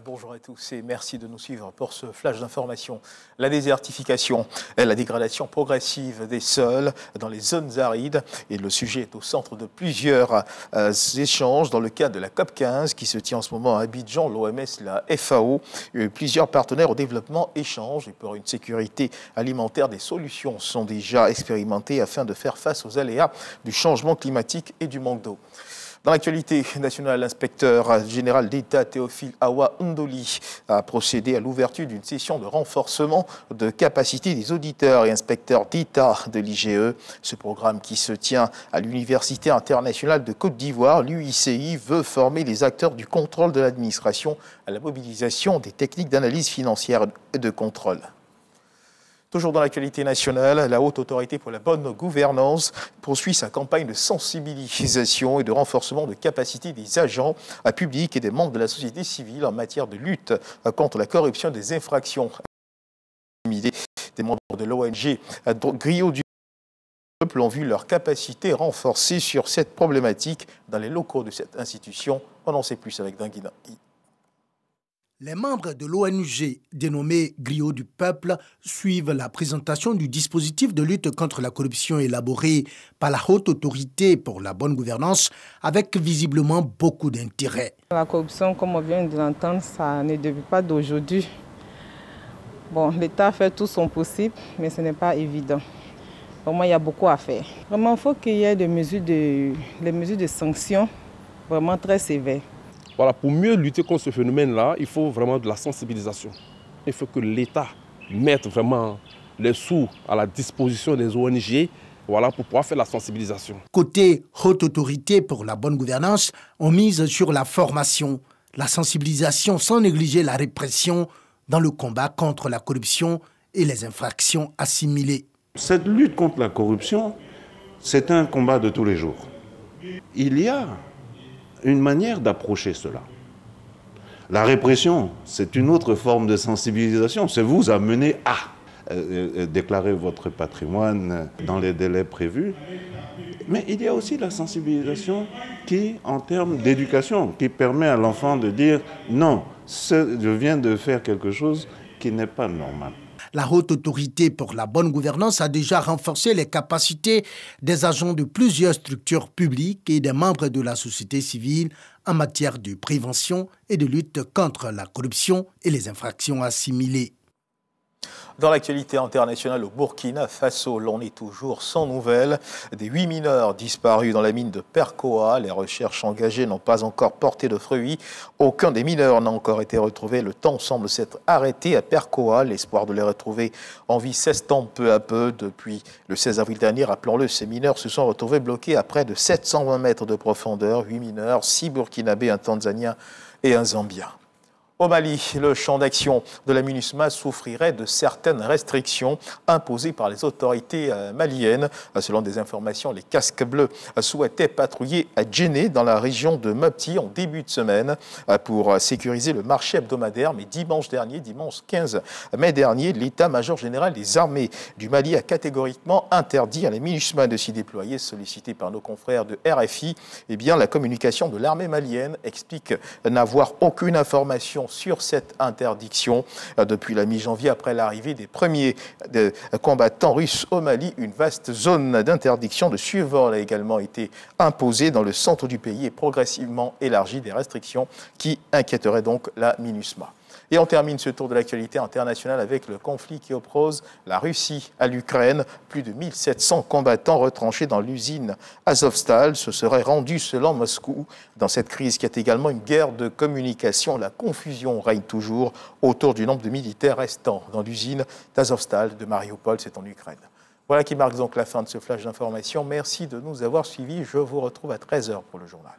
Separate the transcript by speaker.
Speaker 1: bonjour à tous et merci de nous suivre pour ce flash d'information. La désertification et la dégradation progressive des sols dans les zones arides. Et le sujet est au centre de plusieurs échanges dans le cadre de la COP15 qui se tient en ce moment à Abidjan, l'OMS, la FAO. Plusieurs partenaires au développement échangent et pour une sécurité alimentaire, des solutions sont déjà expérimentées afin de faire face aux aléas du changement climatique et du manque d'eau. Dans l'actualité nationale, l'inspecteur général d'État Théophile Awa Ndoli a procédé à l'ouverture d'une session de renforcement de capacité des auditeurs et inspecteurs d'État de l'IGE. Ce programme qui se tient à l'Université internationale de Côte d'Ivoire, l'UICI, veut former les acteurs du contrôle de l'administration à la mobilisation des techniques d'analyse financière et de contrôle. Toujours dans l'actualité nationale, la Haute Autorité pour la bonne gouvernance poursuit sa campagne de sensibilisation et de renforcement de capacité des agents publics et des membres de la société civile en matière de lutte contre la corruption et des infractions. Des membres de l'ONG Griot du Peuple ont vu leur capacité renforcée sur cette problématique dans les locaux de cette institution. On en sait plus avec Danguina.
Speaker 2: Les membres de l'ONG dénommée Griot du Peuple suivent la présentation du dispositif de lutte contre la corruption élaboré par la Haute Autorité pour la bonne gouvernance avec visiblement beaucoup d'intérêt.
Speaker 3: La corruption, comme on vient de l'entendre, ça ne débute pas d'aujourd'hui. Bon, l'État fait tout son possible, mais ce n'est pas évident. Vraiment, il y a beaucoup à faire. Vraiment, il faut qu'il y ait des mesures de sanctions vraiment très sévères.
Speaker 4: Voilà, pour mieux lutter contre ce phénomène-là, il faut vraiment de la sensibilisation. Il faut que l'État mette vraiment les sous à la disposition des ONG, voilà, pour pouvoir faire la sensibilisation.
Speaker 2: Côté Haute Autorité pour la bonne gouvernance, on mise sur la formation, la sensibilisation sans négliger la répression dans le combat contre la corruption et les infractions assimilées.
Speaker 5: Cette lutte contre la corruption, c'est un combat de tous les jours. Il y a une manière d'approcher cela. La répression, c'est une autre forme de sensibilisation. C'est vous amener à déclarer votre patrimoine dans les délais prévus. Mais il y a aussi la sensibilisation qui, en termes d'éducation, qui permet à l'enfant de dire « Non, je viens de faire quelque chose qui n'est pas normal ».
Speaker 2: La Haute Autorité pour la bonne gouvernance a déjà renforcé les capacités des agents de plusieurs structures publiques et des membres de la société civile en matière de prévention et de lutte contre la corruption et les infractions assimilées.
Speaker 1: Dans l'actualité internationale au Burkina Faso, l'on est toujours sans nouvelles des 8 mineurs disparus dans la mine de Perkoa. Les recherches engagées n'ont pas encore porté de fruits. Aucun des mineurs n'a encore été retrouvé. Le temps semble s'être arrêté à Perkoa. L'espoir de les retrouver en vie s'estompe peu à peu. Depuis le 16 avril dernier, rappelons-le, ces mineurs se sont retrouvés bloqués à près de 720 mètres de profondeur. 8 mineurs, 6 Burkinabés, un Tanzanien et un Zambien. Au Mali, le champ d'action de la MINUSMA souffrirait de certaines restrictions imposées par les autorités maliennes. Selon des informations, les casques bleus souhaitaient patrouiller à Djenné, dans la région de Mopti, en début de semaine, pour sécuriser le marché hebdomadaire. Mais dimanche 15 mai dernier, l'état-major général des armées du Mali a catégoriquement interdit à la MINUSMA de s'y déployer. Sollicité par nos confrères de RFI, eh bien, la communication de l'armée malienne explique n'avoir aucune information sur cette interdiction. Depuis la mi-janvier, après l'arrivée des premiers combattants russes au Mali, une vaste zone d'interdiction de survol a également été imposée dans le centre du pays et progressivement élargie, des restrictions qui inquiéteraient donc la MINUSMA. Et on termine ce tour de l'actualité internationale avec le conflit qui oppose la Russie à l'Ukraine. Plus de 1700 combattants retranchés dans l'usine Azovstal se seraient rendus selon Moscou. Dans cette crise qui est également une guerre de communication, la confusion règne toujours autour du nombre de militaires restants dans l'usine d'Azovstal de Mariupol, c'est en Ukraine. Voilà qui marque donc la fin de ce flash d'information. Merci de nous avoir suivis. Je vous retrouve à 13h pour le journal.